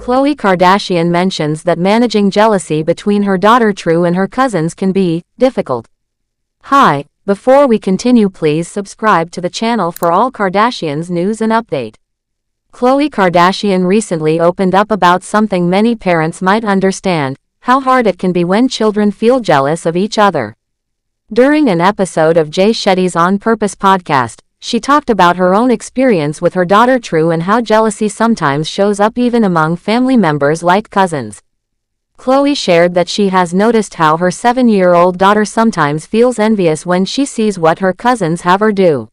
Khloé Kardashian mentions that managing jealousy between her daughter True and her cousins can be difficult. Hi, before we continue, please subscribe to the channel for all Kardashians news and update. Khloé Kardashian recently opened up about something many parents might understand, how hard it can be when children feel jealous of each other. During an episode of Shetty's On Purpose podcast, she talked about her own experience with her daughter True and how jealousy sometimes shows up even among family members like cousins. Khloé shared that she has noticed how her 7-year-old daughter sometimes feels envious when she sees what her cousins have or do.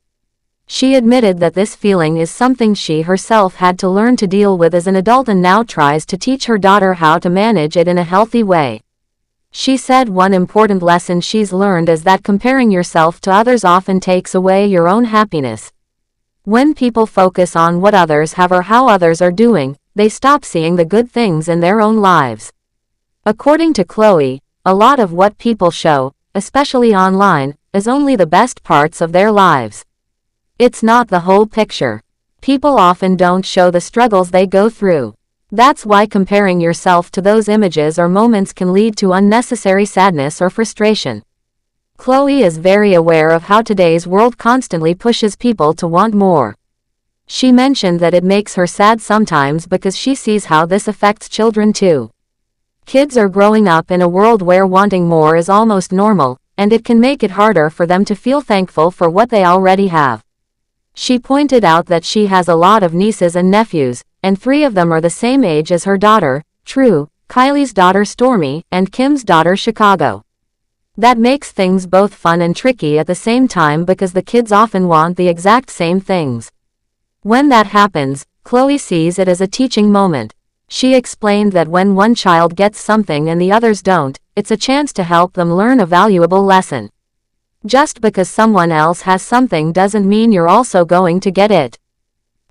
She admitted that this feeling is something she herself had to learn to deal with as an adult and now tries to teach her daughter how to manage it in a healthy way. She said one important lesson she's learned is that comparing yourself to others often takes away your own happiness. When people focus on what others have or how others are doing, they stop seeing the good things in their own lives. According to Khloé, a lot of what people show, especially online, is only the best parts of their lives. It's not the whole picture. People often don't show the struggles they go through. That's why comparing yourself to those images or moments can lead to unnecessary sadness or frustration. Khloé is very aware of how today's world constantly pushes people to want more. She mentioned that it makes her sad sometimes because she sees how this affects children too. Kids are growing up in a world where wanting more is almost normal, and it can make it harder for them to feel thankful for what they already have. She pointed out that she has a lot of nieces and nephews, and 3 of them are the same age as her daughter, True, Kylie's daughter Stormi, and Kim's daughter Chicago. That makes things both fun and tricky at the same time because the kids often want the exact same things. When that happens, Khloé sees it as a teaching moment. She explained that when one child gets something and the others don't, it's a chance to help them learn a valuable lesson. Just because someone else has something doesn't mean you're also going to get it.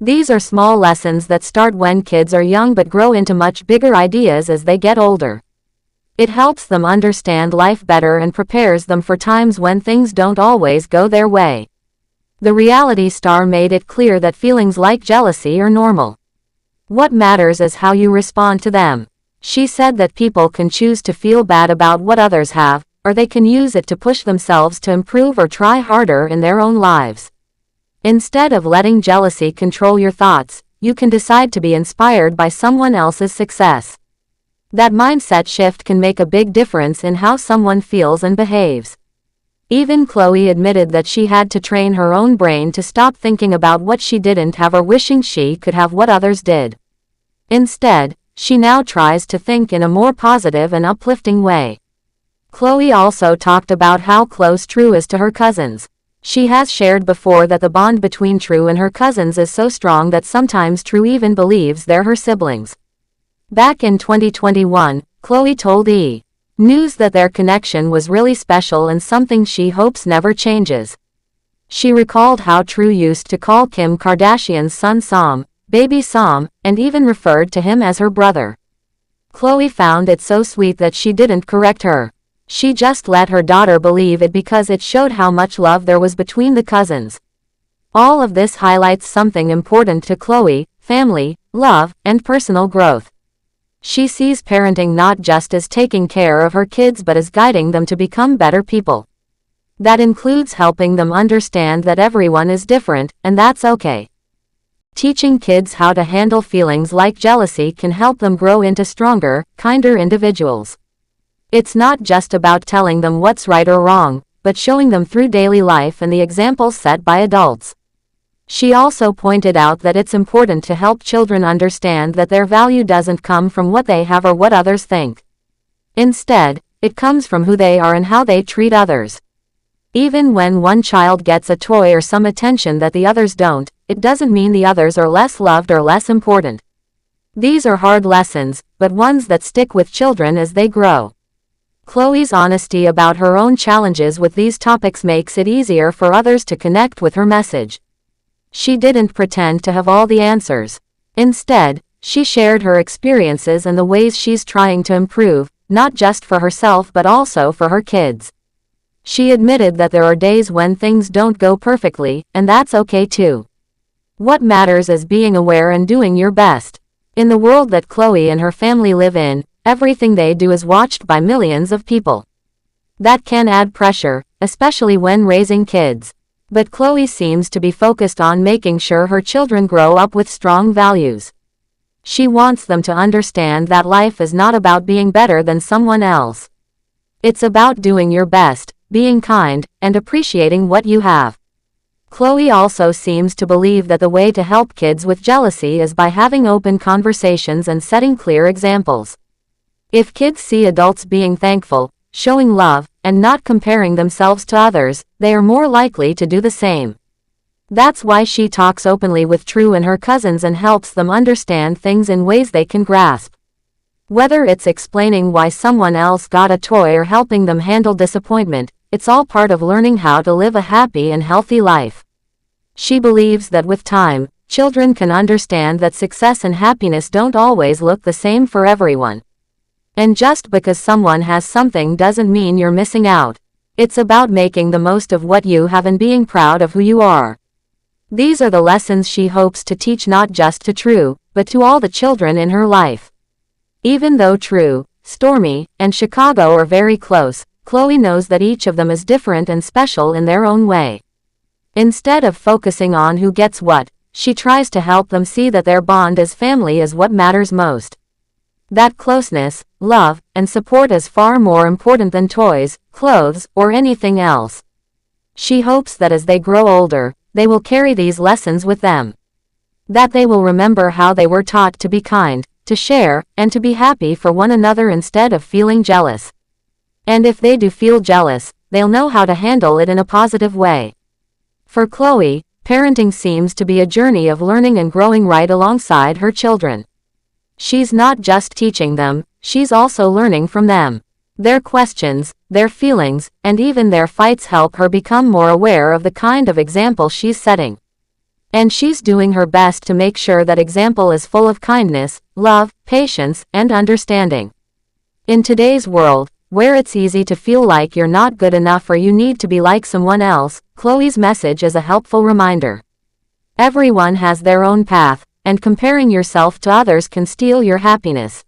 These are small lessons that start when kids are young but grow into much bigger ideas as they get older. It helps them understand life better and prepares them for times when things don't always go their way. The reality star made it clear that feelings like jealousy are normal. What matters is how you respond to them. She said that people can choose to feel bad about what others have, or they can use it to push themselves to improve or try harder in their own lives. Instead of letting jealousy control your thoughts, you can decide to be inspired by someone else's success. That mindset shift can make a big difference in how someone feels and behaves. Even Khloé admitted that she had to train her own brain to stop thinking about what she didn't have or wishing she could have what others did. Instead, she now tries to think in a more positive and uplifting way. Khloé also talked about how close True is to her cousins. She has shared before that the bond between True and her cousins is so strong that sometimes True even believes they're her siblings. Back in 2021, Khloé told E! News that their connection was really special and something she hopes never changes. She recalled how True used to call Kim Kardashian's son Sam, baby Sam, and even referred to him as her brother. Khloé found it so sweet that she didn't correct her. She just let her daughter believe it because it showed how much love there was between the cousins. All of this highlights something important to Khloé: family, love, and personal growth. She sees parenting not just as taking care of her kids but as guiding them to become better people. That includes helping them understand that everyone is different, and that's okay. Teaching kids how to handle feelings like jealousy can help them grow into stronger, kinder individuals. It's not just about telling them what's right or wrong, but showing them through daily life and the examples set by adults. She also pointed out that it's important to help children understand that their value doesn't come from what they have or what others think. Instead, it comes from who they are and how they treat others. Even when one child gets a toy or some attention that the others don't, it doesn't mean the others are less loved or less important. These are hard lessons, but ones that stick with children as they grow. Khloé's honesty about her own challenges with these topics makes it easier for others to connect with her message. She didn't pretend to have all the answers. Instead, she shared her experiences and the ways she's trying to improve, not just for herself but also for her kids. She admitted that there are days when things don't go perfectly, and that's okay too. What matters is being aware and doing your best. In the world that Khloe and her family live in, everything they do is watched by millions of people. That can add pressure, especially when raising kids. But Khloe seems to be focused on making sure her children grow up with strong values. She wants them to understand that life is not about being better than someone else. It's about doing your best, being kind, and appreciating what you have. Khloe also seems to believe that the way to help kids with jealousy is by having open conversations and setting clear examples. If kids see adults being thankful, showing love, and not comparing themselves to others, they are more likely to do the same. That's why she talks openly with True and her cousins and helps them understand things in ways they can grasp. Whether it's explaining why someone else got a toy or helping them handle disappointment, it's all part of learning how to live a happy and healthy life. She believes that with time, children can understand that success and happiness don't always look the same for everyone. And just because someone has something doesn't mean you're missing out. It's about making the most of what you have and being proud of who you are. These are the lessons she hopes to teach not just to True, but to all the children in her life. Even though True, Stormi, and Chicago are very close, Khloe knows that each of them is different and special in their own way. Instead of focusing on who gets what, she tries to help them see that their bond as family is what matters most. That closeness, love, and support is far more important than toys, clothes, or anything else. She hopes that as they grow older, they will carry these lessons with them. That they will remember how they were taught to be kind, to share, and to be happy for one another instead of feeling jealous. And if they do feel jealous, they'll know how to handle it in a positive way. For Khloe, parenting seems to be a journey of learning and growing right alongside her children. She's not just teaching them, she's also learning from them. Their questions, their feelings, and even their fights help her become more aware of the kind of example she's setting. And she's doing her best to make sure that example is full of kindness, love, patience, and understanding. In today's world, where it's easy to feel like you're not good enough or you need to be like someone else, Khloe's message is a helpful reminder. Everyone has their own path, and comparing yourself to others can steal your happiness.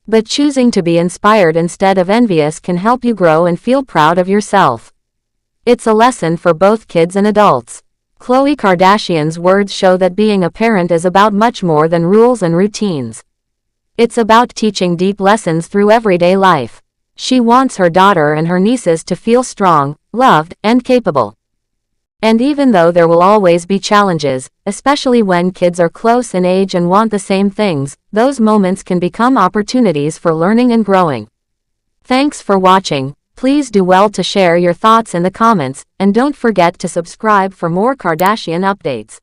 But choosing to be inspired instead of envious can help you grow and feel proud of yourself. It's a lesson for both kids and adults. Khloe Kardashian's words show that being a parent is about much more than rules and routines. It's about teaching deep lessons through everyday life. She wants her daughter and her nieces to feel strong, loved, and capable. And even though there will always be challenges, especially when kids are close in age and want the same things, those moments can become opportunities for learning and growing. Thanks for watching. Please do well to share your thoughts in the comments, and don't forget to subscribe for more Kardashian updates.